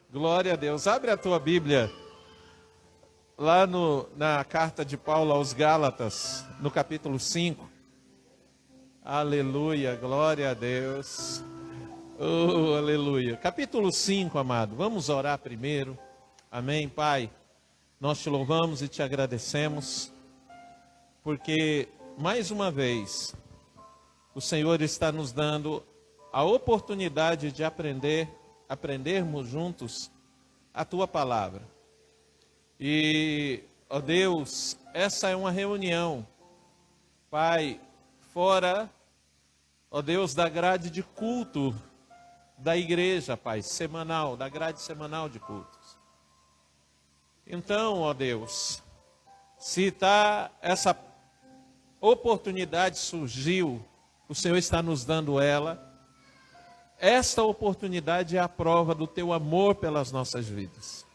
Glória a Deus. Abre a tua Bíblia lá na carta de Paulo aos Gálatas, no capítulo 5. Aleluia, glória a Deus. Oh, aleluia. Capítulo 5, amado. Vamos orar primeiro. Amém, Pai. Nós te louvamos e te agradecemos, porque mais uma vez o Senhor está nos dando a oportunidade de aprendermos juntos a tua palavra. E, ó Deus, essa é uma reunião, Pai, fora, ó Deus, da grade de culto da igreja, Pai, semanal, da grade semanal de cultos. Então, ó Deus, se essa oportunidade surgiu, o Senhor está nos dando ela. Esta oportunidade é a prova do teu amor pelas nossas vidas.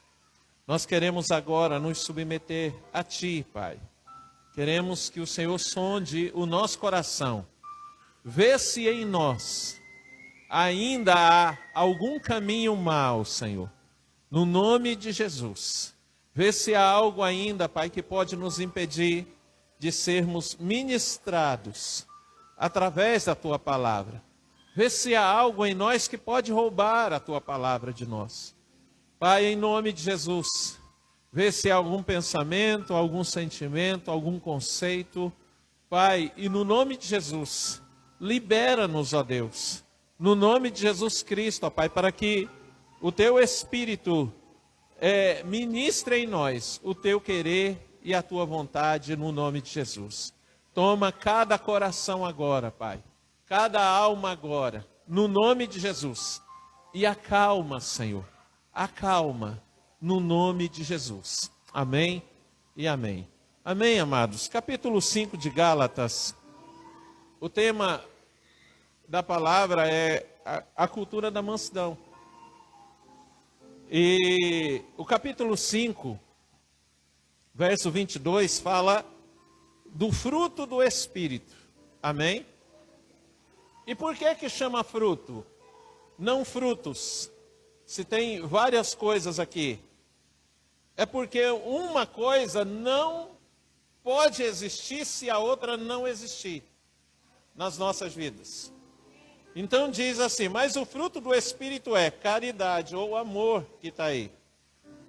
Nós queremos agora nos submeter a ti, Pai. Queremos que o Senhor sonde o nosso coração. Vê se em nós ainda há algum caminho mau, Senhor. No nome de Jesus. Vê se há algo ainda, Pai, que pode nos impedir de sermos ministrados através da tua palavra. Vê se há algo em nós que pode roubar a tua palavra de nós. Pai, em nome de Jesus, vê se há algum pensamento, algum sentimento, algum conceito. Pai, e no nome de Jesus, libera-nos, ó Deus. No nome de Jesus Cristo, ó Pai, para que o teu Espírito ministre em nós o teu querer e a tua vontade, no nome de Jesus. Toma cada coração agora, Pai. Cada alma agora, no nome de Jesus. E acalma, Senhor. Acalma, no nome de Jesus. Amém e amém. Amém, amados. Capítulo 5 de Gálatas. O tema da palavra é a cultura da mansidão. E o capítulo 5, verso 22, fala do fruto do Espírito. Amém? E por que chama fruto? Não frutos. Se tem várias coisas aqui. É porque uma coisa não pode existir se a outra não existir nas nossas vidas. Então diz assim, mas o fruto do Espírito é caridade ou amor, que está aí.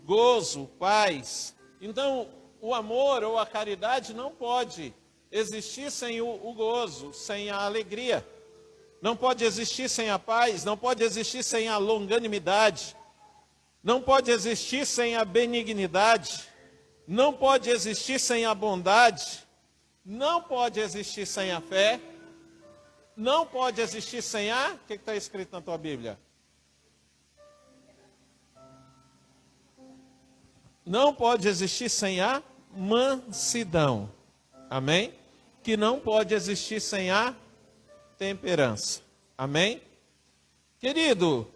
Gozo, paz. Então o amor ou a caridade não pode existir sem o gozo, sem a alegria. Não pode existir sem a paz, não pode existir sem a longanimidade, não pode existir sem a benignidade, não pode existir sem a bondade, não pode existir sem a fé, não pode existir sem a... O que está escrito na tua Bíblia? Não pode existir sem a mansidão. Amém? Que não pode existir sem a temperança. Amém? Querido,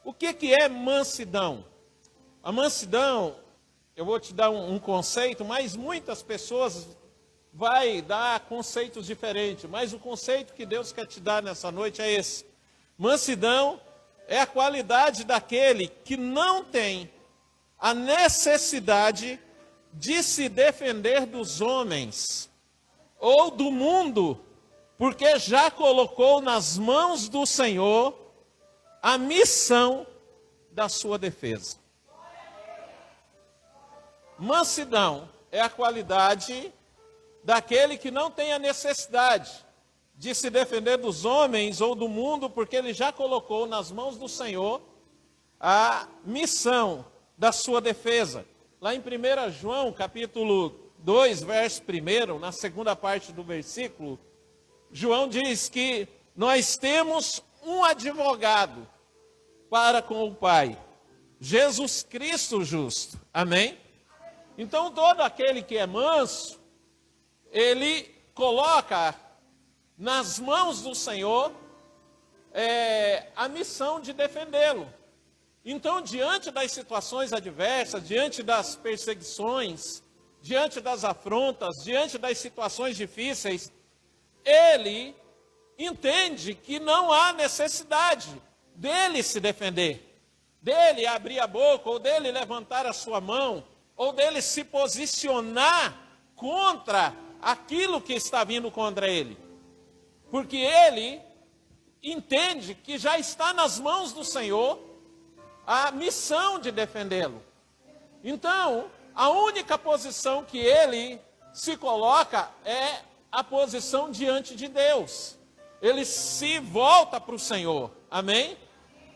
o que é mansidão? A mansidão, eu vou te dar um conceito, mas muitas pessoas vai dar conceitos diferentes, mas o conceito que Deus quer te dar nessa noite é esse. Mansidão é a qualidade daquele que não tem a necessidade de se defender dos homens ou do mundo, porque já colocou nas mãos do Senhor a missão da sua defesa. Mansidão é a qualidade daquele que não tem a necessidade de se defender dos homens ou do mundo, porque ele já colocou nas mãos do Senhor a missão da sua defesa. Lá em 1 João, capítulo 2, verso 1, na segunda parte do versículo, João diz que nós temos um advogado para com o Pai, Jesus Cristo justo. Amém? Então todo aquele que é manso, ele coloca nas mãos do Senhor a missão de defendê-lo. Então, diante das situações adversas, diante das perseguições, diante das afrontas, diante das situações difíceis, ele entende que não há necessidade dele se defender. dele abrir a boca, ou dele levantar a sua mão, ou dele se posicionar contra aquilo que está vindo contra ele. Porque ele entende que já está nas mãos do Senhor a missão de defendê-lo. Então, a única posição que ele se coloca é a posição diante de Deus. Ele se volta para o Senhor. Amém?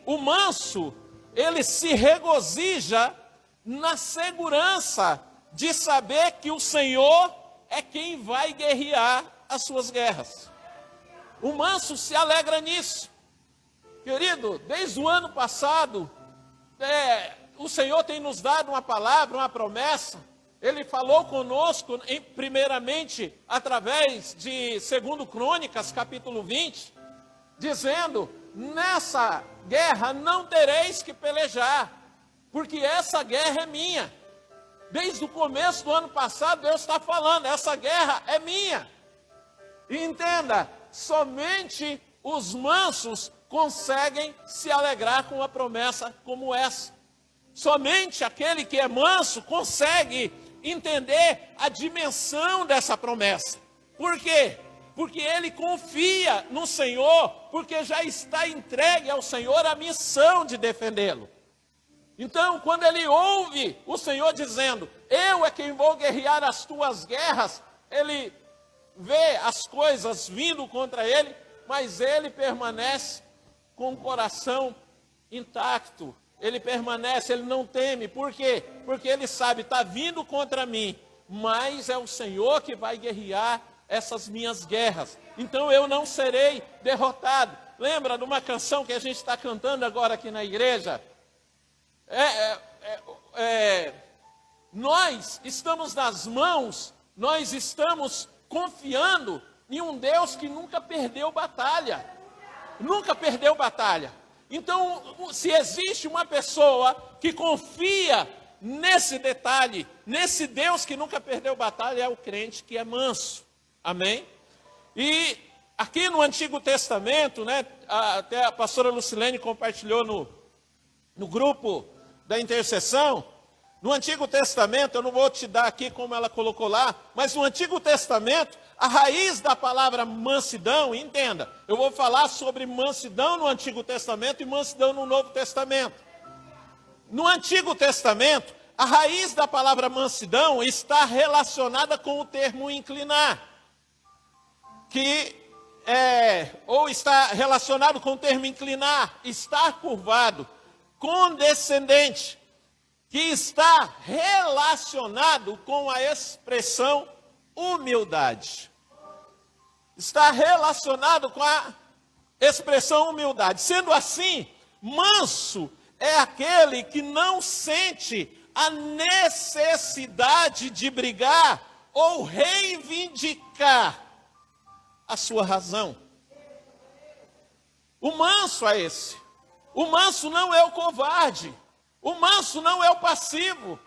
O manso, ele se regozija na segurança de saber que o Senhor é quem vai guerrear as suas guerras. O manso se alegra nisso. Querido, desde o ano passado, o Senhor tem nos dado uma palavra, uma promessa. Ele falou conosco, primeiramente, através de 2 Crônicas, capítulo 20, dizendo: nessa guerra não tereis que pelejar, porque essa guerra é minha. Desde o começo do ano passado, Deus está falando, essa guerra é minha. E entenda, somente os mansos conseguem se alegrar com uma promessa como essa. Somente aquele que é manso consegue entender a dimensão dessa promessa. Por quê? Porque ele confia no Senhor, porque já está entregue ao Senhor a missão de defendê-lo. Então, quando ele ouve o Senhor dizendo: eu é quem vou guerrear as tuas guerras, ele vê as coisas vindo contra ele, mas ele permanece com o coração intacto. Ele permanece, ele não teme. Por quê? Porque ele sabe, está vindo contra mim, mas é o Senhor que vai guerrear essas minhas guerras. Então eu não serei derrotado. Lembra de uma canção que a gente está cantando agora aqui na igreja? Nós estamos nas mãos, nós estamos confiando em um Deus que nunca perdeu batalha. Nunca perdeu batalha. Então, se existe uma pessoa que confia nesse detalhe, nesse Deus que nunca perdeu batalha, é o crente que é manso. Amém? E aqui no Antigo Testamento, né, até a pastora Lucilene compartilhou no grupo da intercessão. No Antigo Testamento, eu não vou te dar aqui como ela colocou lá, mas no Antigo Testamento, a raiz da palavra mansidão, entenda, eu vou falar sobre mansidão no Antigo Testamento e mansidão no Novo Testamento. No Antigo Testamento, a raiz da palavra mansidão está relacionada com o termo inclinar, ou está relacionado com o termo inclinar, estar curvado, condescendente, que está relacionado com a expressão humildade. Está relacionado com a expressão humildade. Sendo assim, manso é aquele que não sente a necessidade de brigar ou reivindicar a sua razão. O manso é esse. O manso não é o covarde. O manso não é o passivo.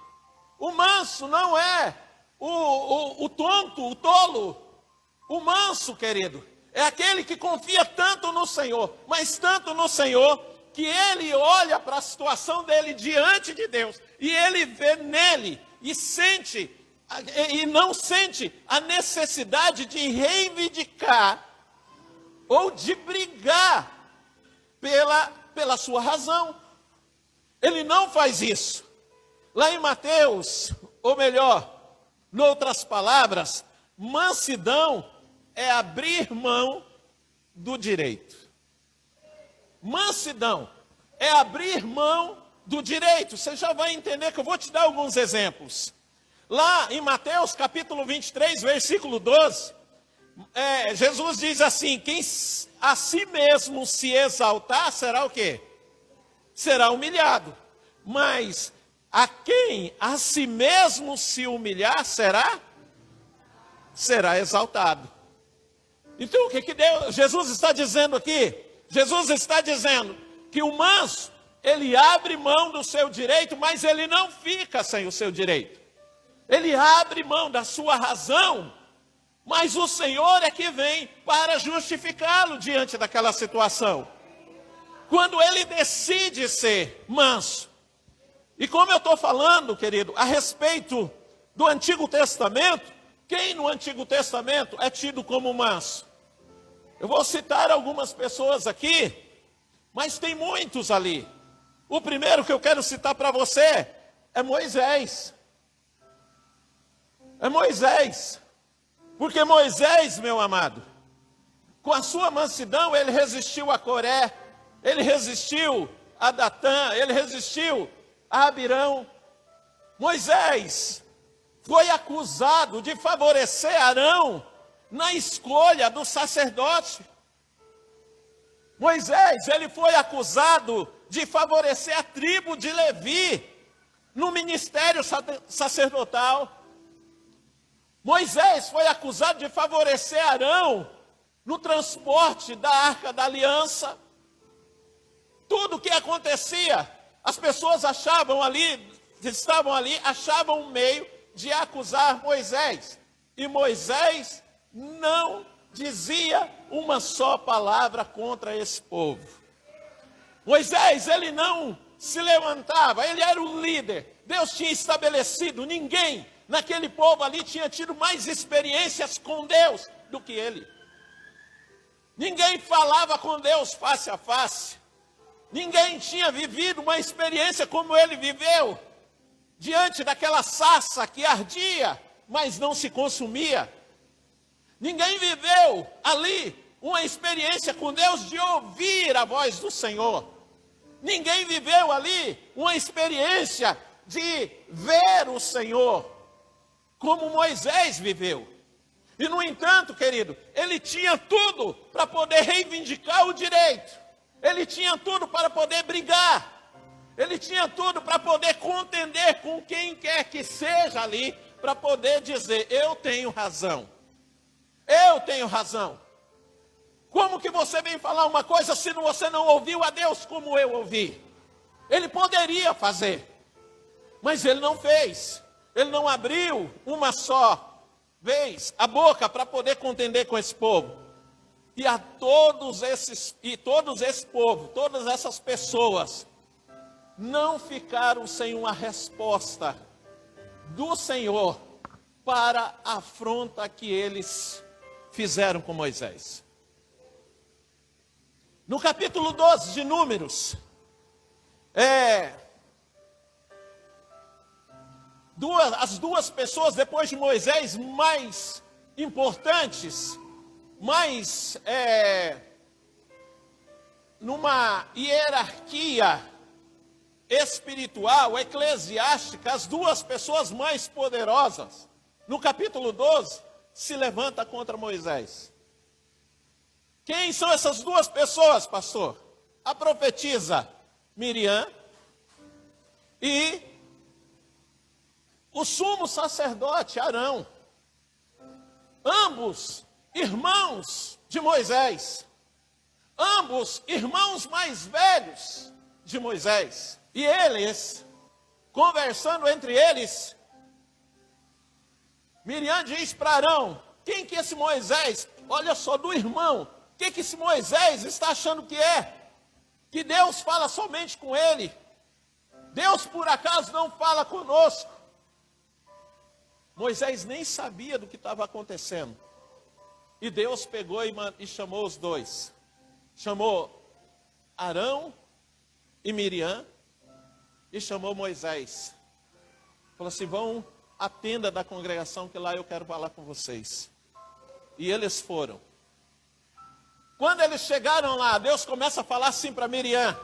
O manso não é o tonto, o tolo. O manso, querido, é aquele que confia tanto no Senhor, mas tanto no Senhor, que ele olha para a situação dele diante de Deus, e ele vê nele, e não sente a necessidade de reivindicar, ou de brigar pela sua razão. Ele não faz isso. Lá em Mateus, ou melhor, em outras palavras, mansidão é abrir mão do direito. Mansidão é abrir mão do direito. Você já vai entender que eu vou te dar alguns exemplos. Lá em Mateus capítulo 23, versículo 12, Jesus diz assim: quem a si mesmo se exaltar, será o quê? Será humilhado. Mas a quem a si mesmo se humilhar, será exaltado. Então o que Jesus está dizendo aqui? Jesus está dizendo que o manso, ele abre mão do seu direito, mas ele não fica sem o seu direito. Ele abre mão da sua razão, mas o Senhor é que vem para justificá-lo diante daquela situação. quando ele decide ser manso. E como eu estou falando, querido, a respeito do Antigo Testamento, quem no Antigo Testamento é tido como manso? Eu vou citar algumas pessoas aqui, mas tem muitos ali. O primeiro que eu quero citar para você é Moisés. É Moisés. Porque Moisés, meu amado, com a sua mansidão, ele resistiu a Coré, ele resistiu a Datã, ele resistiu a Abirão. Moisés foi acusado de favorecer Arão na escolha do sacerdote. Moisés, ele foi acusado de favorecer a tribo de Levi no ministério sacerdotal. Moisés foi acusado de favorecer Arão no transporte da Arca da Aliança. Tudo o que acontecia, as pessoas estavam ali, achavam um meio de acusar Moisés. E Moisés não dizia uma só palavra contra esse povo. Moisés, ele não se levantava, ele era o líder. Deus tinha estabelecido, ninguém naquele povo ali tinha tido mais experiências com Deus do que ele. Ninguém falava com Deus face a face. Ninguém tinha vivido uma experiência como ele viveu, diante daquela sarça que ardia, mas não se consumia. Ninguém viveu ali uma experiência com Deus de ouvir a voz do Senhor. Ninguém viveu ali uma experiência de ver o Senhor, como Moisés viveu. E no entanto, querido, ele tinha tudo para poder reivindicar o direito. Ele tinha tudo para poder brigar. Ele tinha tudo para poder contender com quem quer que seja ali, para poder dizer, eu tenho razão. Eu tenho razão. Como que você vem falar uma coisa se você não ouviu a Deus como eu ouvi? Ele poderia fazer, mas ele não fez. Ele não abriu uma só vez a boca para poder contender com esse povo. E todos esse povo, todas essas pessoas, não ficaram sem uma resposta do Senhor para a afronta que eles fizeram com Moisés. No capítulo 12 de Números, as duas pessoas depois de Moisés mais importantes, mais numa hierarquia espiritual, eclesiástica, as duas pessoas mais poderosas, no capítulo 12, se levanta contra Moisés. Quem são essas duas pessoas, pastor? A profetisa Miriam e o sumo sacerdote Arão. Ambos irmãos de Moisés. Ambos irmãos mais velhos de Moisés. E eles, conversando entre eles, Miriam diz para Arão, quem que esse Moisés, olha só, do irmão, o que esse Moisés está achando que é? Que Deus fala somente com ele. Deus por acaso não fala conosco. Moisés nem sabia do que estava acontecendo. E Deus pegou e chamou os dois. Chamou Arão e Miriam e chamou Moisés. Falou assim, vão à tenda da congregação que lá eu quero falar com vocês. E eles foram. Quando eles chegaram lá, Deus começa a falar assim para Miriam.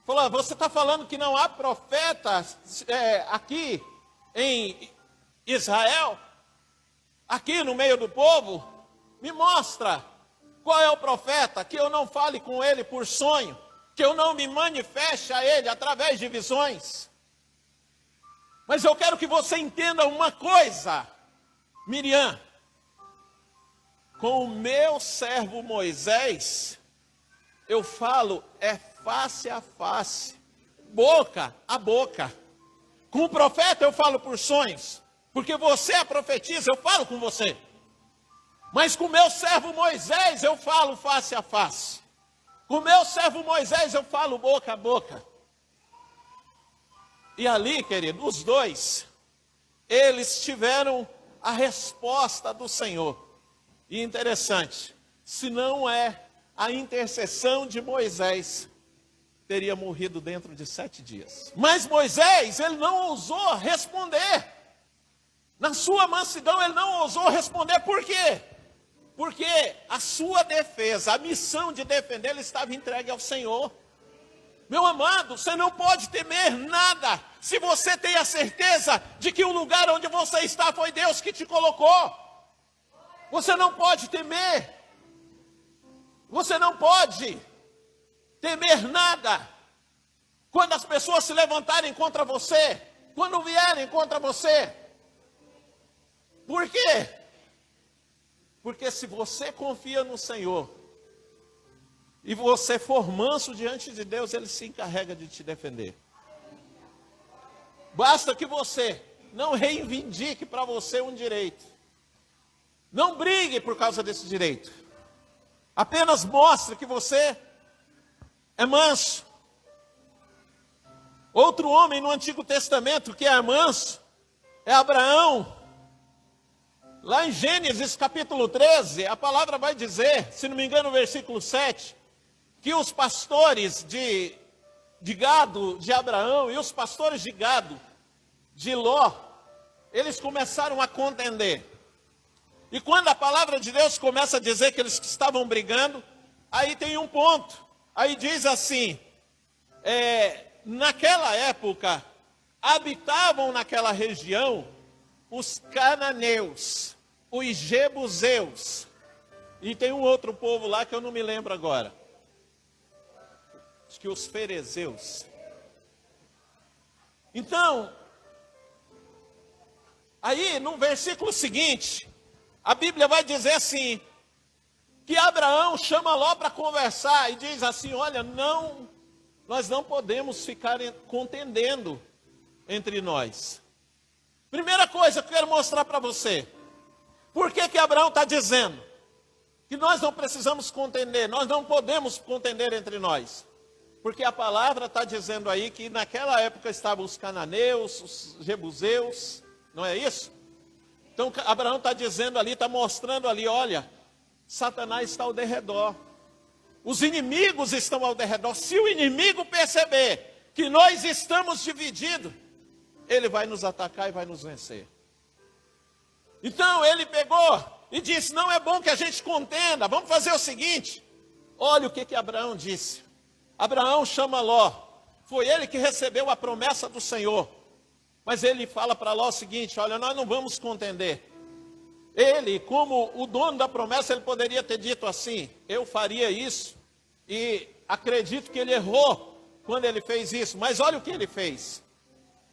Falou, você está falando que não há profeta aqui em Israel? Aqui no meio do povo? Me mostra qual é o profeta, que eu não fale com ele por sonho, que eu não me manifeste a ele através de visões. Mas eu quero que você entenda uma coisa, Miriam. Com o meu servo Moisés, eu falo face a face, boca a boca. Com o profeta eu falo por sonhos, porque você é profetisa, eu falo com você. Mas com o meu servo Moisés eu falo face a face. Com meu servo Moisés eu falo boca a boca. E ali, querido, os dois, eles tiveram a resposta do Senhor. E interessante, se não é a intercessão de Moisés, teria morrido dentro de 7 dias. Mas Moisés, ele não ousou responder. Na sua mansidão, ele não ousou responder. Por quê? Porque a sua defesa, a missão de defender, ele estava entregue ao Senhor. Meu amado, você não pode temer nada, se você tem a certeza de que o lugar onde você está foi Deus que te colocou. Você não pode temer. Você não pode temer nada. Quando as pessoas se levantarem contra você, quando vierem contra você. Por quê? Porque se você confia no Senhor, e você for manso diante de Deus, Ele se encarrega de te defender. Basta que você não reivindique para você um direito. Não brigue por causa desse direito. Apenas mostre que você é manso. Outro homem no Antigo Testamento que é manso é Abraão. Lá em Gênesis capítulo 13, a palavra vai dizer, se não me engano, no versículo 7, que os pastores de gado de Abraão e os pastores de gado de Ló, eles começaram a contender. E quando a palavra de Deus começa a dizer que eles estavam brigando, aí tem um ponto. Aí diz assim, naquela época, habitavam naquela região os cananeus, os jebuseus, e tem um outro povo lá que eu não me lembro agora. Acho que os ferezeus. Então, aí no versículo seguinte, a Bíblia vai dizer assim, que Abraão chama Ló para conversar e diz assim, olha, nós não podemos ficar contendendo entre nós. Primeira coisa que eu quero mostrar para você, por que Abraão está dizendo que nós não precisamos contender, nós não podemos contender entre nós? Porque a palavra está dizendo aí que naquela época estavam os cananeus, os jebuseus, não é isso? Então Abraão está dizendo ali, está mostrando ali, olha, Satanás está ao derredor. Os inimigos estão ao derredor. Se o inimigo perceber que nós estamos divididos, ele vai nos atacar e vai nos vencer. Então ele pegou e disse, não é bom que a gente contenda, vamos fazer o seguinte. Olha o que Abraão disse. Abraão chama Ló, foi ele que recebeu a promessa do Senhor. Mas ele fala para Ló o seguinte, olha, nós não vamos contender. Ele, como o dono da promessa, ele poderia ter dito assim, eu faria isso. E acredito que ele errou quando ele fez isso, mas olha o que ele fez.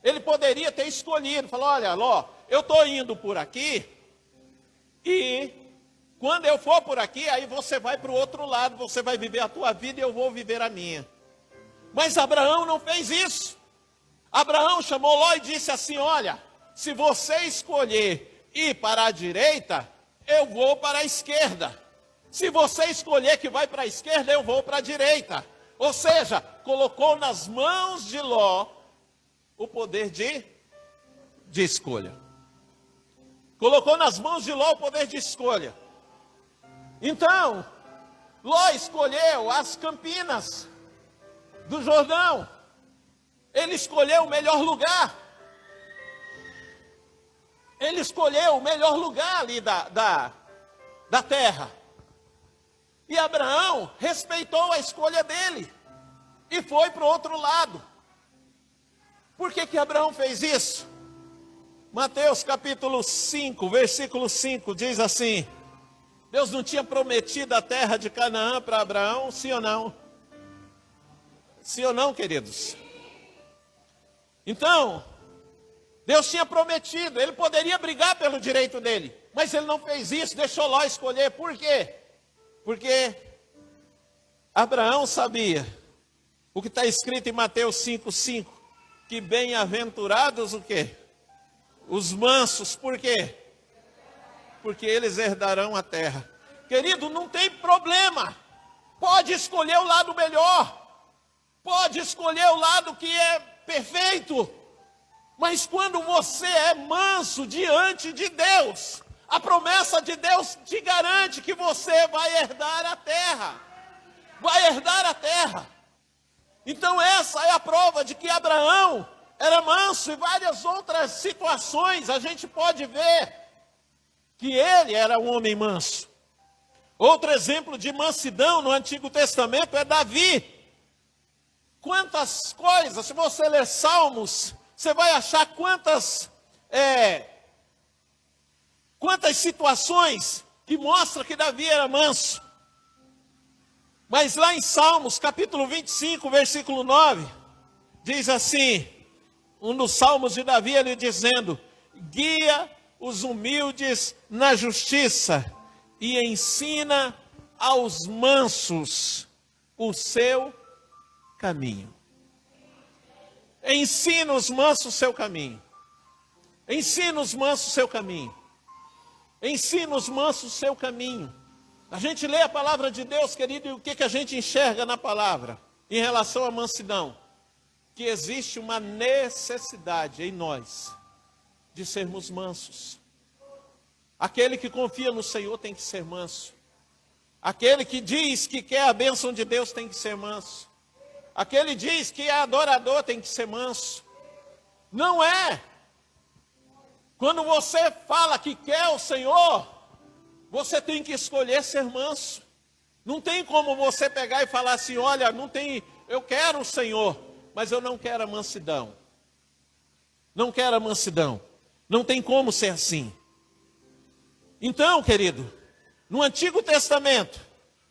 Ele poderia ter escolhido, falou, olha Ló, eu estou indo por aqui, e quando eu for por aqui, aí você vai para o outro lado, você vai viver a tua vida e eu vou viver a minha. Mas Abraão não fez isso. Abraão chamou Ló e disse assim, olha, se você escolher ir para a direita, eu vou para a esquerda. Se você escolher que vai para a esquerda, eu vou para a direita. Ou seja, colocou nas mãos de Ló o poder de escolha. Colocou nas mãos de Ló o poder de escolha. Então, Ló escolheu as campinas do Jordão. Ele escolheu o melhor lugar. Ele escolheu o melhor lugar ali da terra. E Abraão respeitou a escolha dele. E foi para o outro lado. Por que Abraão fez isso? Mateus capítulo 5, versículo 5, diz assim, Deus não tinha prometido a terra de Canaã para Abraão, sim ou não? Sim ou não, queridos? Então, Deus tinha prometido, ele poderia brigar pelo direito dele, mas ele não fez isso, deixou Ló escolher. Por quê? Porque Abraão sabia o que está escrito em Mateus 5:5, que bem-aventurados o quê? Os mansos, por quê? Porque eles herdarão a terra. Querido, não tem problema. pode escolher o lado melhor, pode escolher o lado que é perfeito, mas quando você é manso diante de Deus, a promessa de Deus te garante que você vai herdar a terra. Vai herdar a terra. Então essa é a prova de que Abraão era manso. E várias outras situações a gente pode ver que ele era um homem manso. Outro exemplo de mansidão no Antigo Testamento é Davi. Quantas coisas, se você ler Salmos, você vai achar quantas situações que mostram que Davi era manso. Mas lá em Salmos, capítulo 25, versículo 9, diz assim, um dos salmos de Davi, ele dizendo: guia os humildes na justiça e ensina aos mansos o seu caminho. Ensina os mansos o seu caminho. Ensina os mansos o seu caminho. Ensina os mansos o seu caminho. A gente lê a palavra de Deus, querido, e o que a gente enxerga na palavra em relação à mansidão? Que existe uma necessidade em nós de sermos mansos. Aquele que confia no Senhor tem que ser manso. Aquele que diz que quer a bênção de Deus tem que ser manso. Aquele que diz que é adorador tem que ser manso. Não é. Quando você fala que quer o Senhor, você tem que escolher ser manso. Não tem como você pegar e falar assim, olha, eu quero o Senhor, mas eu não quero a mansidão. Não quero a mansidão. Não tem como ser assim. Então, querido, no Antigo Testamento,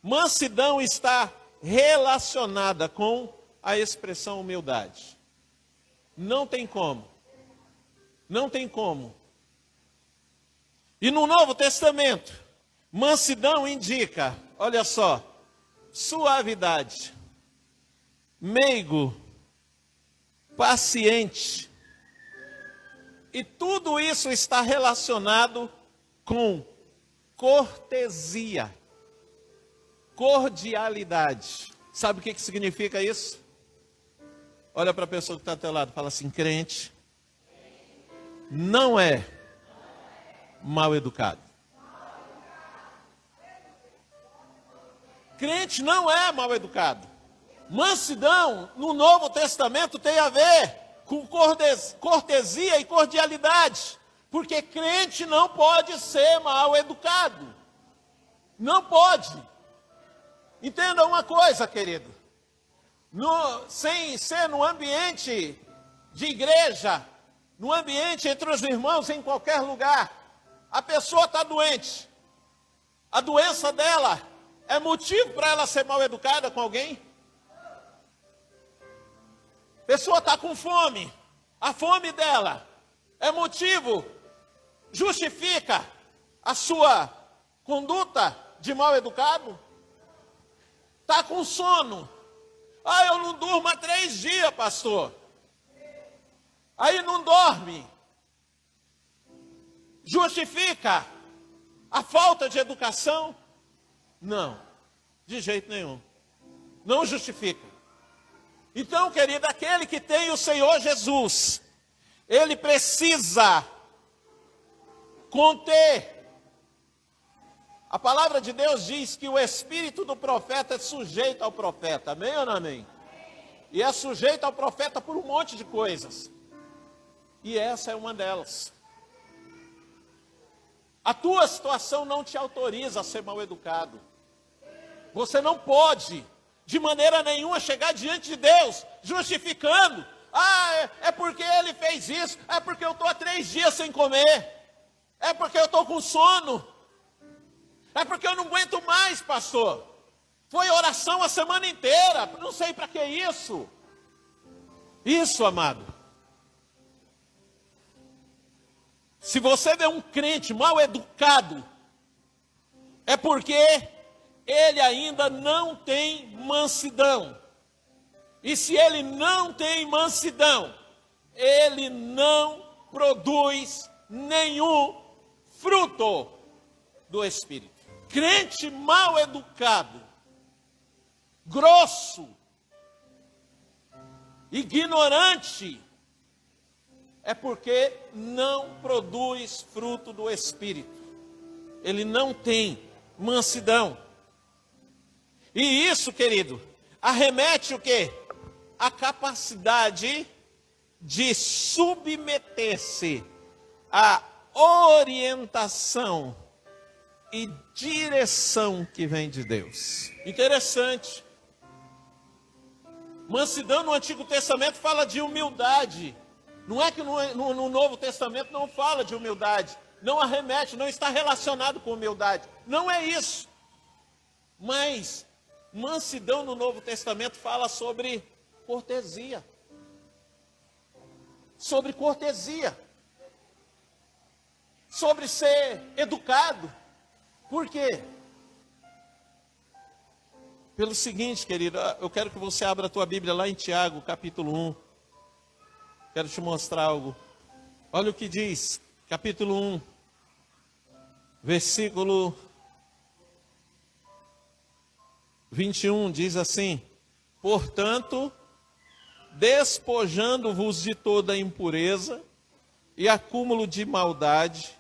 mansidão está relacionada com a expressão humildade. Não tem como. Não tem como. E no Novo Testamento, mansidão indica, olha só, suavidade, meigo, paciente. E tudo isso está relacionado com cortesia, cordialidade. Sabe o que significa isso? Olha para a pessoa que está ao teu lado, fala assim, crente não é mal educado. Crente não é mal educado. Mansidão no Novo Testamento tem a ver com cortesia e cordialidade. Porque crente não pode ser mal educado. Não pode. Entenda uma coisa, querido. Sem ser no ambiente de igreja, no ambiente entre os irmãos, em qualquer lugar, a pessoa está doente. A doença dela é motivo para ela ser mal educada com alguém? A pessoa está com fome. A fome dela é motivo, justifica a sua conduta de mal educado? Está com sono. Ah, eu não durmo há 3 dias, pastor. Aí não dorme. Justifica a falta de educação? Não, de jeito nenhum. Não justifica. Então, querido, aquele que tem o Senhor Jesus, ele precisa conter. A palavra de Deus diz que o espírito do profeta é sujeito ao profeta. Amém ou não amém? E é sujeito ao profeta por um monte de coisas. E essa é uma delas. A tua situação não te autoriza a ser mal educado. Você não pode, de maneira nenhuma, chegar diante de Deus justificando. Ah, é porque ele fez isso. É porque eu estou há 3 dias sem comer. É porque eu estou com sono. É porque eu não aguento mais, pastor. Foi oração a semana inteira. Não sei para que isso. Isso, amado. Se você vê um crente mal educado, é porque ele ainda não tem mansidão. E se ele não tem mansidão, ele não produz nenhum fruto do Espírito. Crente mal educado grosso, ignorante, é porque não produz fruto do Espírito. Ele não tem mansidão. E isso, querido, arremete o quê? A capacidade de submeter-se à orientação e direção que vem de Deus. Interessante. Mansidão no Antigo Testamento fala de humildade. Não é que no Novo Testamento não fala de humildade. Não arremete, não está relacionado com humildade. Não é isso. Mas mansidão no Novo Testamento fala sobre cortesia. Sobre cortesia. Sobre ser educado. Por quê? Pelo seguinte, querido, eu quero que você abra a tua Bíblia lá em Tiago, capítulo 1. Quero te mostrar algo. Olha o que diz, capítulo 1, versículo 21, diz assim: portanto, despojando-vos de toda impureza e acúmulo de maldade,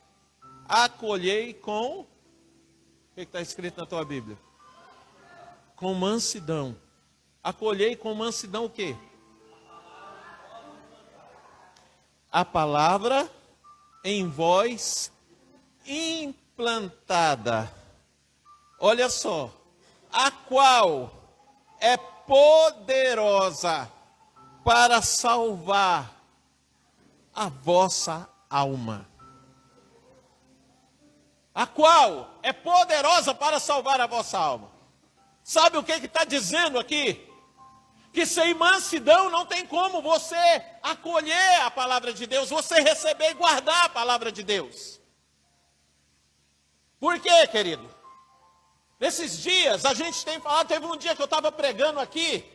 acolhei com... O que está escrito na tua Bíblia? Com mansidão. Acolhei com mansidão o quê? A palavra em vós implantada. Olha só. A qual é poderosa para salvar a vossa alma. A qual é poderosa para salvar a vossa alma. Sabe o que está dizendo aqui? Que sem mansidão não tem como você acolher a palavra de Deus, você receber e guardar a palavra de Deus. Por quê, querido? Nesses dias a gente tem falado, teve um dia que eu estava pregando aqui,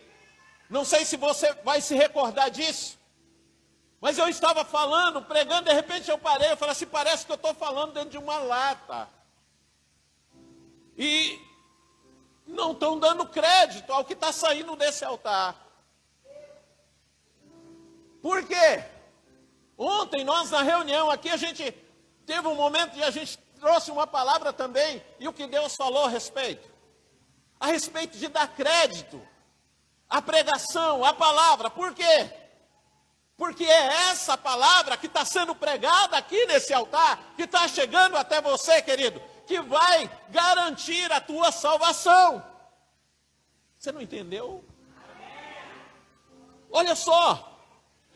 não sei se você vai se recordar disso, mas eu estava falando, pregando, de repente eu parei, eu falei assim, parece que eu estou falando dentro de uma lata. E não estão dando crédito ao que está saindo desse altar. Por quê? Ontem nós na reunião aqui, a gente teve um momento e a gente trouxe uma palavra também, e o que Deus falou a respeito? A respeito de dar crédito à pregação, à palavra. Por quê? Porque é essa palavra que está sendo pregada aqui nesse altar, que está chegando até você, querido, que vai garantir a tua salvação. Você não entendeu? Olha só.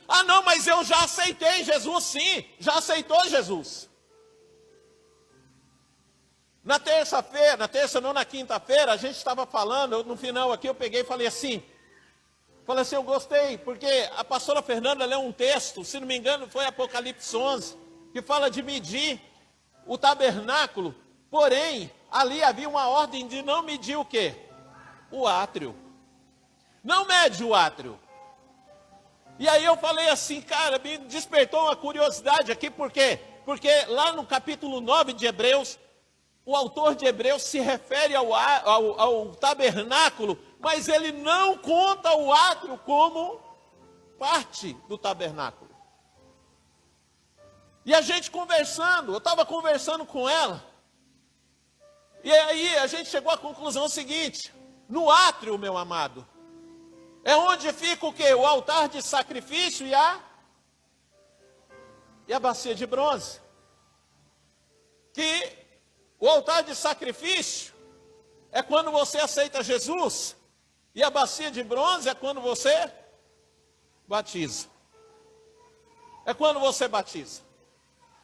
Ah, não, mas eu já aceitei Jesus, sim. Já aceitou Jesus. Na terça-feira, na quinta-feira, a gente estava falando, no final aqui eu peguei e falei assim, eu gostei, porque a pastora Fernanda leu um texto, se não me engano foi Apocalipse 11, que fala de medir o tabernáculo, porém, ali havia uma ordem de não medir o quê? O átrio. Não mede o átrio. E aí eu falei assim, cara, me despertou uma curiosidade aqui, por quê? Porque lá no capítulo 9 de Hebreus, o autor de Hebreus se refere ao tabernáculo, mas ele não conta o átrio como parte do tabernáculo. E a gente conversando, eu estava conversando com ela, e aí a gente chegou à conclusão seguinte: no átrio, meu amado, é onde fica o quê? O altar de sacrifício e a bacia de bronze. Que o altar de sacrifício é quando você aceita Jesus, e a bacia de bronze é quando você batiza. É quando você batiza.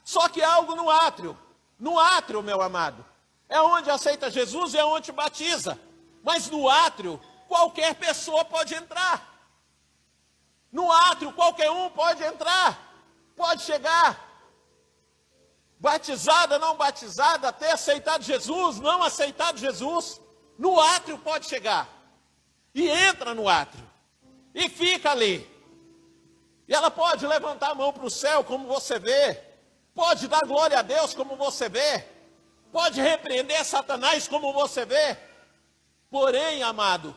Só que há algo no átrio. No átrio, meu amado, é onde aceita Jesus e é onde batiza. Mas no átrio, qualquer pessoa pode entrar. No átrio, qualquer um pode entrar. Pode chegar. Batizada, não batizada, ter aceitado Jesus, não aceitado Jesus. No átrio pode chegar. E entra no átrio. E fica ali. E ela pode levantar a mão para o céu, como você vê. Pode dar glória a Deus, como você vê. Pode repreender Satanás, como você vê. Porém, amado,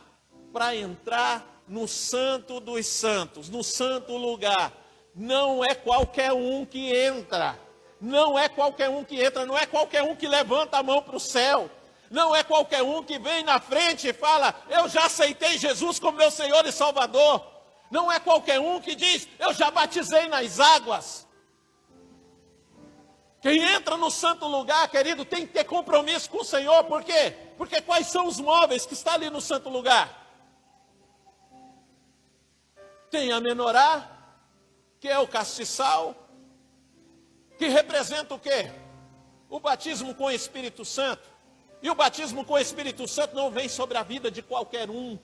para entrar no Santo dos Santos, no santo lugar. Não é qualquer um que entra. Não é qualquer um que entra, não é qualquer um que levanta a mão para o céu. Não é qualquer um que vem na frente e fala, eu já aceitei Jesus como meu Senhor e Salvador. Não é qualquer um que diz, eu já batizei nas águas. Quem entra no santo lugar, querido, tem que ter compromisso com o Senhor. Por quê? Porque quais são os móveis que estão ali no santo lugar? Tem a menorá, que é o castiçal, que representa o quê? O batismo com o Espírito Santo. E o batismo com o Espírito Santo não vem sobre a vida de qualquer um.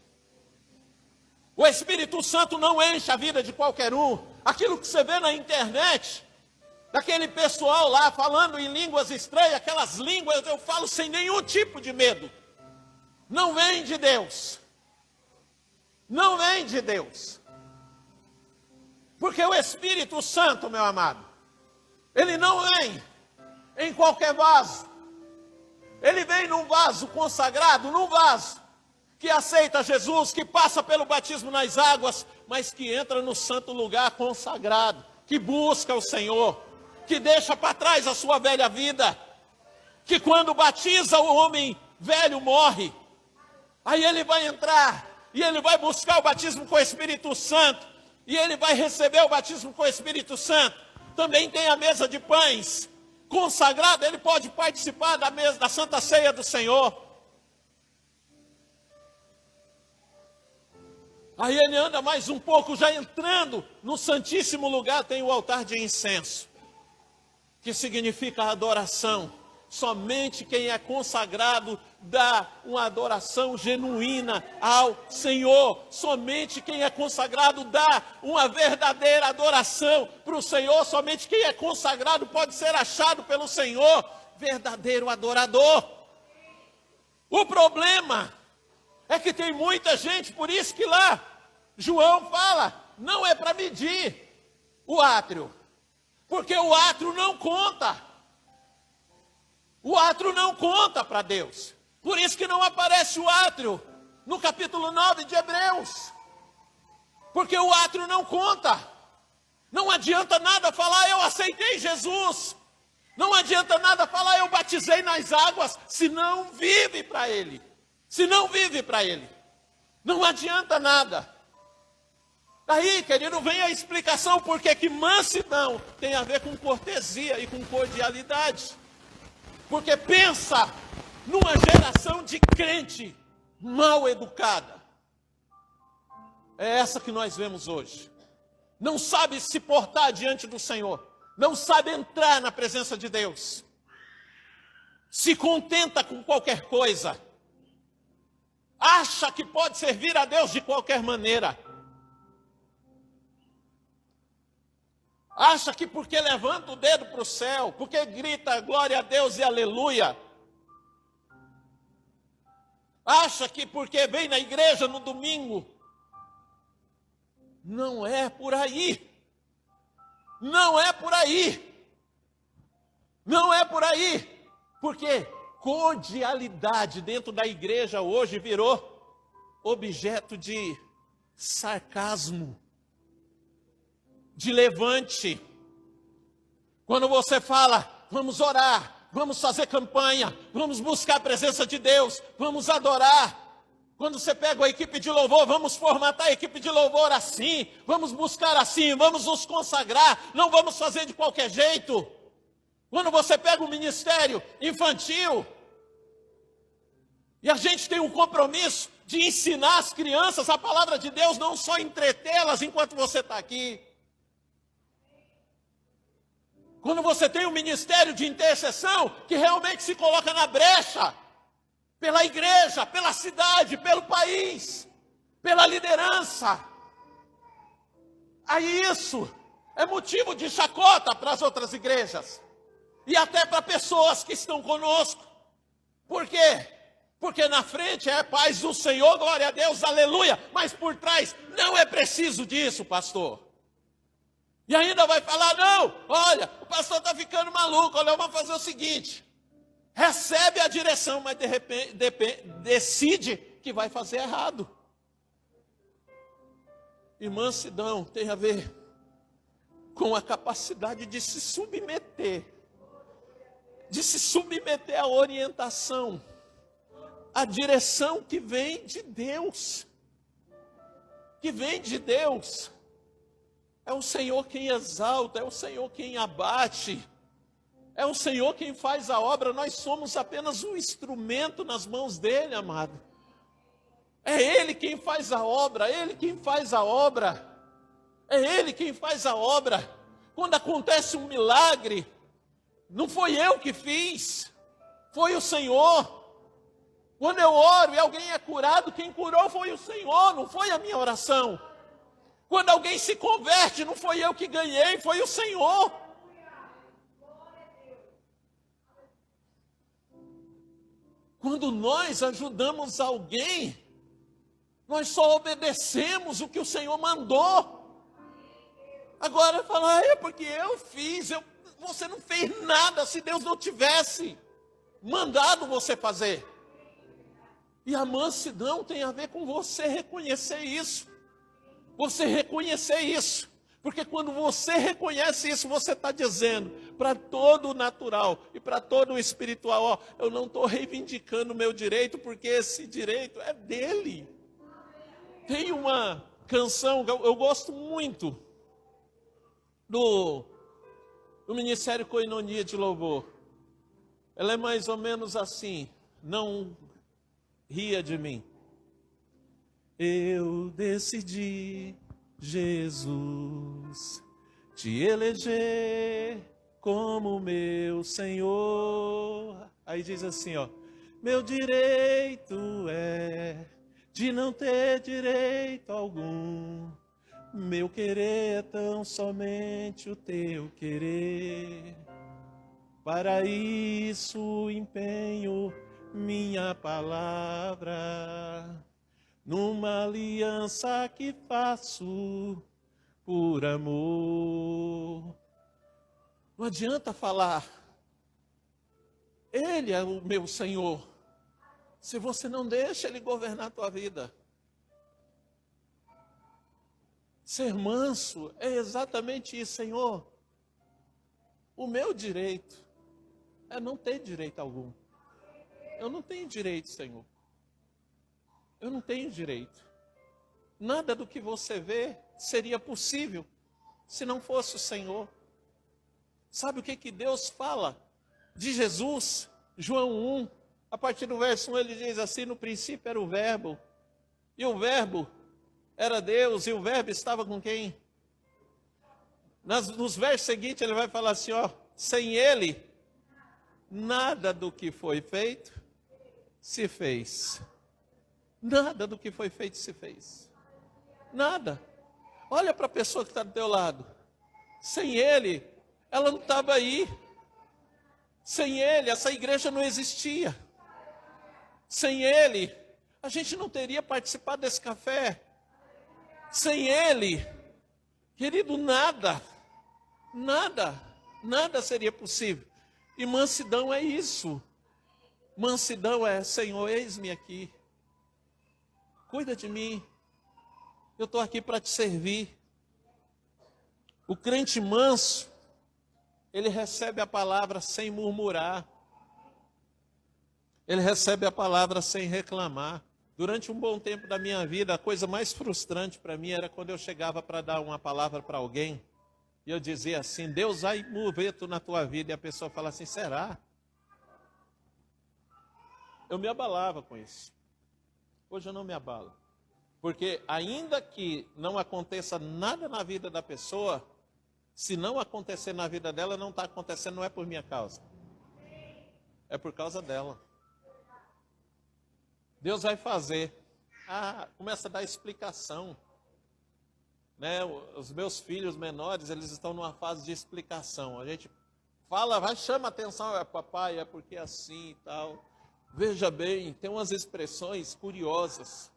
O Espírito Santo não enche a vida de qualquer um. Aquilo que você vê na internet, daquele pessoal lá falando em línguas estranhas, aquelas línguas, eu falo sem nenhum tipo de medo. Não vem de Deus. Não vem de Deus. Porque o Espírito Santo, meu amado, ele não vem em qualquer vaso. Ele vem num vaso consagrado, num vaso que aceita Jesus, que passa pelo batismo nas águas, mas que entra no santo lugar consagrado, que busca o Senhor, que deixa para trás a sua velha vida, que quando batiza o homem velho morre, aí ele vai entrar e ele vai buscar o batismo com o Espírito Santo, e ele vai receber o batismo com o Espírito Santo. Também tem a mesa de pães consagrada, ele pode participar da mesa da Santa Ceia do Senhor. Aí ele anda mais um pouco, já entrando no Santíssimo Lugar, tem o altar de incenso, que significa adoração. Somente quem é consagrado dá uma adoração genuína ao Senhor. Somente quem é consagrado dá uma verdadeira adoração para o Senhor. Somente quem é consagrado pode ser achado pelo Senhor, verdadeiro adorador. O problema é que tem muita gente, por isso que lá João fala, não é para medir o átrio, porque o átrio não conta. O átrio não conta para Deus. Por isso que não aparece o átrio no capítulo 9 de Hebreus. Porque o átrio não conta. Não adianta nada falar, eu aceitei Jesus. Não adianta nada falar, eu batizei nas águas, se não vive para Ele. Se não vive para Ele. Não adianta nada. Daí, querido, vem a explicação porque que mansidão tem a ver com cortesia e com cordialidade. Porque pensa numa geração de crente mal educada. É essa que nós vemos hoje. Não sabe se portar diante do Senhor. Não sabe entrar na presença de Deus. Se contenta com qualquer coisa. Acha que pode servir a Deus de qualquer maneira. Acha que porque levanta o dedo para o céu, porque grita glória a Deus e aleluia. Acha que porque vem na igreja no domingo. Não é por aí. Não é por aí. Não é por aí. Porque cordialidade dentro da igreja hoje virou objeto de sarcasmo. De levante. Quando você fala, vamos orar, vamos fazer campanha, vamos buscar a presença de Deus, vamos adorar. Quando você pega a equipe de louvor, vamos formatar a equipe de louvor assim, vamos buscar assim, vamos nos consagrar, não vamos fazer de qualquer jeito. Quando você pega o ministério infantil, e a gente tem um compromisso de ensinar as crianças a palavra de Deus, não só entretê-las enquanto você está aqui. Quando você tem um ministério de intercessão que realmente se coloca na brecha pela igreja, pela cidade, pelo país, pela liderança, aí isso é motivo de chacota para as outras igrejas e até para pessoas que estão conosco. Por quê? Porque na frente é paz do Senhor, glória a Deus, aleluia, mas por trás não é preciso disso, pastor. E ainda vai falar, não, olha, o pastor está ficando maluco, olha, vamos fazer o seguinte. Recebe a direção, mas de repente decide que vai fazer errado. E mansidão tem a ver com a capacidade de se submeter à orientação, à direção que vem de Deus. É o Senhor quem exalta, é o Senhor quem abate, é o Senhor quem faz a obra. Nós somos apenas um instrumento nas mãos dele, amado. É Ele quem faz a obra, é Ele quem faz a obra. Quando acontece um milagre, não foi eu que fiz, foi o Senhor. Quando eu oro e alguém é curado, quem curou foi o Senhor, não foi a minha oração. Quando alguém se converte, não foi eu que ganhei, foi o Senhor. Quando nós ajudamos alguém, nós só obedecemos o que o Senhor mandou. Agora fala, é porque eu fiz, você não fez nada se Deus não tivesse mandado você fazer. E a mansidão tem a ver com você reconhecer isso. Porque quando você reconhece isso, você está dizendo para todo o natural e para todo o espiritual, ó, eu não estou reivindicando o meu direito, porque esse direito é dele. Tem uma canção que eu gosto muito do Ministério Koinonia de Louvor. Ela é mais ou menos assim, não ria de mim. Eu decidi, Jesus, te eleger como meu Senhor. Aí diz assim, ó, meu direito é de não ter direito algum. Meu querer é tão somente o teu querer. Para isso empenho minha palavra numa aliança que faço por amor. Não adianta falar, Ele é o meu Senhor, se você não deixa Ele governar a tua vida. Ser manso é exatamente isso, Senhor. O meu direito é não ter direito algum. Eu não tenho direito, Senhor. Eu não tenho direito. Nada do que você vê seria possível se não fosse o Senhor. Sabe o que Deus fala de Jesus? João 1, a partir do verso 1, ele diz assim, no princípio era o Verbo, e o Verbo era Deus, e o Verbo estava com quem? Nos versos seguintes ele vai falar assim, ó, sem Ele, nada do que foi feito se fez. Nada do que foi feito se fez. Nada. Olha para a pessoa que está do teu lado. Sem Ele, ela não estava aí. Sem Ele, essa igreja não existia. Sem Ele, a gente não teria participado desse café. Sem Ele, querido, nada seria possível. E mansidão é isso. Mansidão é, Senhor, eis-me aqui. Cuida de mim. Eu estou aqui para te servir. O crente manso, ele recebe a palavra sem murmurar. Ele recebe a palavra sem reclamar. Durante um bom tempo da minha vida, a coisa mais frustrante para mim era quando eu chegava para dar uma palavra para alguém, e eu dizia assim, Deus vai mover tu na tua vida, e a pessoa fala assim, será? Eu me abalava com isso. Hoje eu não me abalo. Porque ainda que não aconteça nada na vida da pessoa, se não acontecer na vida dela, não está acontecendo, não é por minha causa. É por causa dela. Deus vai fazer. Começa a dar explicação. Né? Os meus filhos menores, eles estão numa fase de explicação. A gente fala, chama atenção, papai, é porque é assim e tal. Veja bem, tem umas expressões curiosas.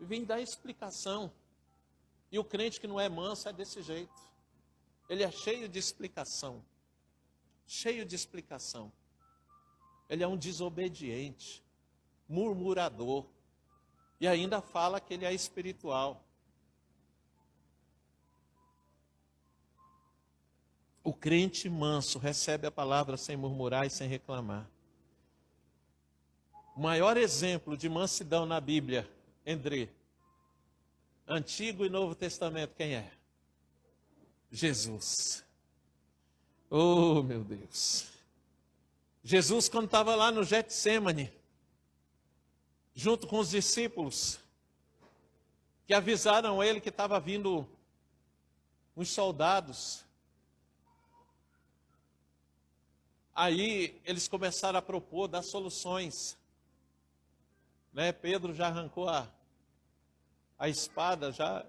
E vem dar explicação. E o crente que não é manso é desse jeito. Ele é cheio de explicação. Cheio de explicação. Ele é um desobediente, murmurador. E ainda fala que ele é espiritual. O crente manso recebe a palavra sem murmurar e sem reclamar. O maior exemplo de mansidão na Bíblia, André, Antigo e Novo Testamento, quem é? Jesus. Oh, meu Deus. Jesus, quando estava lá no Getsêmani, junto com os discípulos, que avisaram ele que estava vindo uns soldados. Aí eles começaram a propor, dar soluções. Né? Pedro já arrancou a espada, já.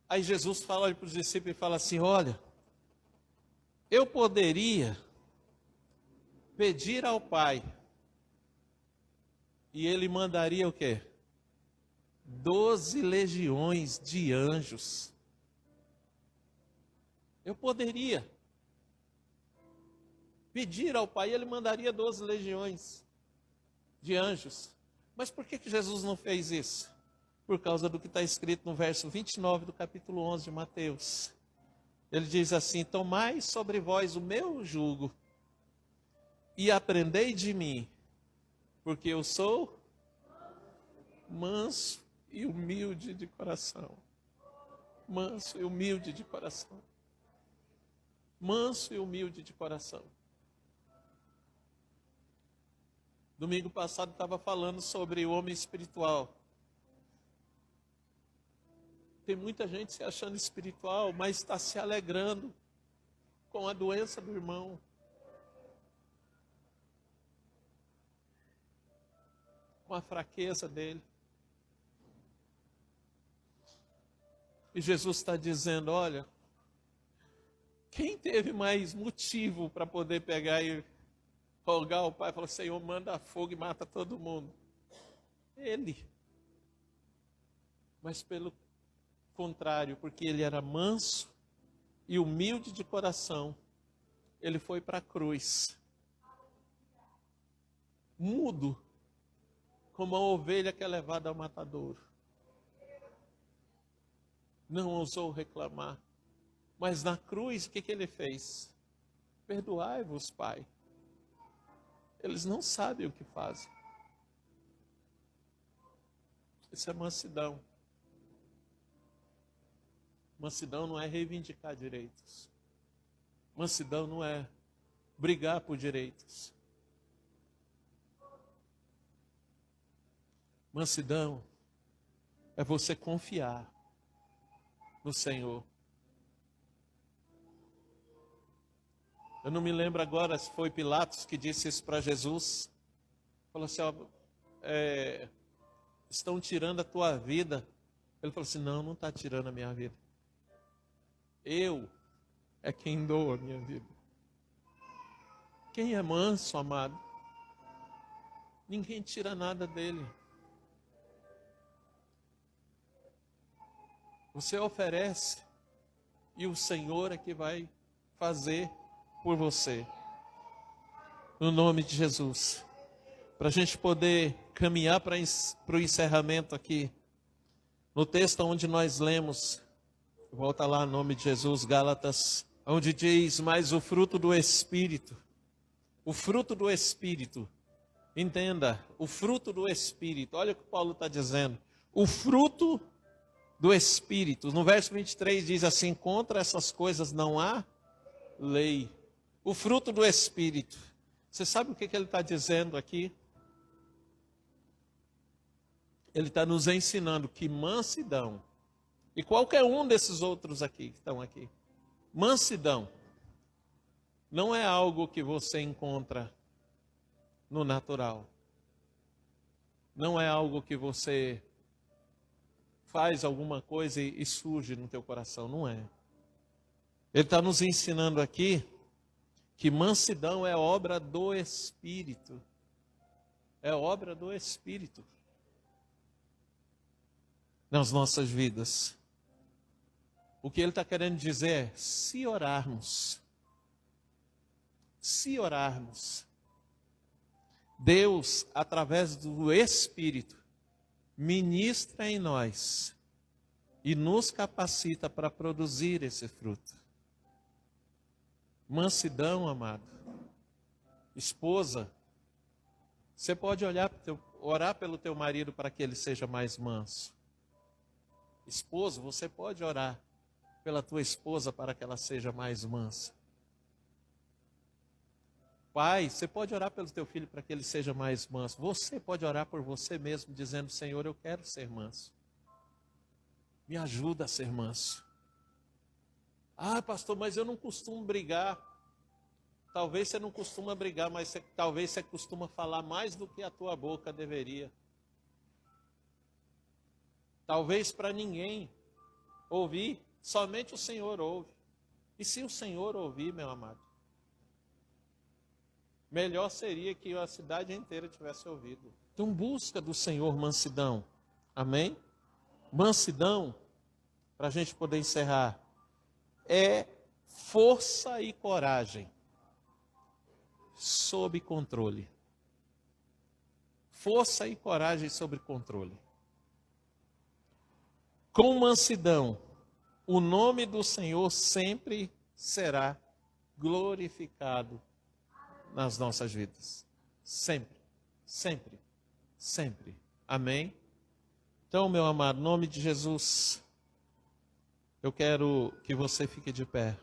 Aí Jesus fala para os discípulos e fala assim: olha, eu poderia pedir ao Pai, e ele mandaria o quê? 12 legiões de anjos. Eu poderia pedir ao Pai, ele mandaria 12 legiões de anjos. Mas por que Jesus não fez isso? Por causa do que está escrito no verso 29 do capítulo 11 de Mateus. Ele diz assim: tomai sobre vós o meu jugo e aprendei de mim, porque eu sou manso e humilde de coração. Manso e humilde de coração. Manso e humilde de coração. Domingo passado estava falando sobre o homem espiritual. Tem muita gente se achando espiritual, mas está se alegrando com a doença do irmão. Com a fraqueza dele. E Jesus está dizendo: olha, quem teve mais motivo para poder pegar e rogar ao Pai, falou: Senhor, manda fogo e mata todo mundo? Ele. Mas pelo contrário, porque ele era manso e humilde de coração, ele foi para a cruz, mudo, como a ovelha que é levada ao matadouro. Não ousou reclamar. Mas na cruz, o que ele fez? Perdoai-vos, Pai. Eles não sabem o que fazem. Isso é mansidão. Mansidão não é reivindicar direitos. Mansidão não é brigar por direitos. Mansidão é você confiar no Senhor. Eu não me lembro agora se foi Pilatos que disse isso para Jesus. Falou assim: ó, estão tirando a tua vida. Ele falou assim: não está tirando a minha vida. Eu é quem dou a minha vida. Quem é manso, amado, ninguém tira nada dele. Você oferece e o Senhor é que vai fazer por você. No nome de Jesus. Para a gente poder caminhar para o encerramento aqui. No texto onde nós lemos, volta lá, em nome de Jesus, Gálatas, onde diz: mas o fruto do Espírito. O fruto do Espírito. Entenda, o fruto do Espírito. Olha o que Paulo está dizendo. O fruto do Espírito. No verso 23 diz assim: contra essas coisas não há lei. O fruto do Espírito. Você sabe o que ele está dizendo aqui? Ele está nos ensinando que mansidão, e qualquer um desses outros aqui que estão aqui, mansidão não é algo que você encontra no natural. Não é algo que você faz alguma coisa e surge no teu coração. Não é. Ele está nos ensinando aqui que mansidão é obra do Espírito. É obra do Espírito nas nossas vidas. O que ele está querendo dizer é: se orarmos, Deus, através do Espírito, ministra em nós e nos capacita para produzir esse fruto. Mansidão, amado. Esposa, você pode orar pelo teu marido para que ele seja mais manso. Esposo, você pode orar pela tua esposa para que ela seja mais mansa. Pai, você pode orar pelo teu filho para que ele seja mais manso. Você pode orar por você mesmo, dizendo: Senhor, eu quero ser manso. Me ajuda a ser manso. Ah, pastor, mas eu não costumo brigar. Talvez você não costuma brigar, mas talvez você costuma falar mais do que a tua boca deveria. Talvez para ninguém ouvir, somente o Senhor ouve. E se o Senhor ouvir, meu amado, melhor seria que a cidade inteira tivesse ouvido. Então busca do Senhor mansidão. Amém? Mansidão, para a gente poder encerrar, é força e coragem sob controle. Força e coragem sob controle. Com mansidão, o nome do Senhor sempre será glorificado nas nossas vidas. Sempre, sempre, sempre. Amém? Então, meu amado, em nome de Jesus, eu quero que você fique de pé.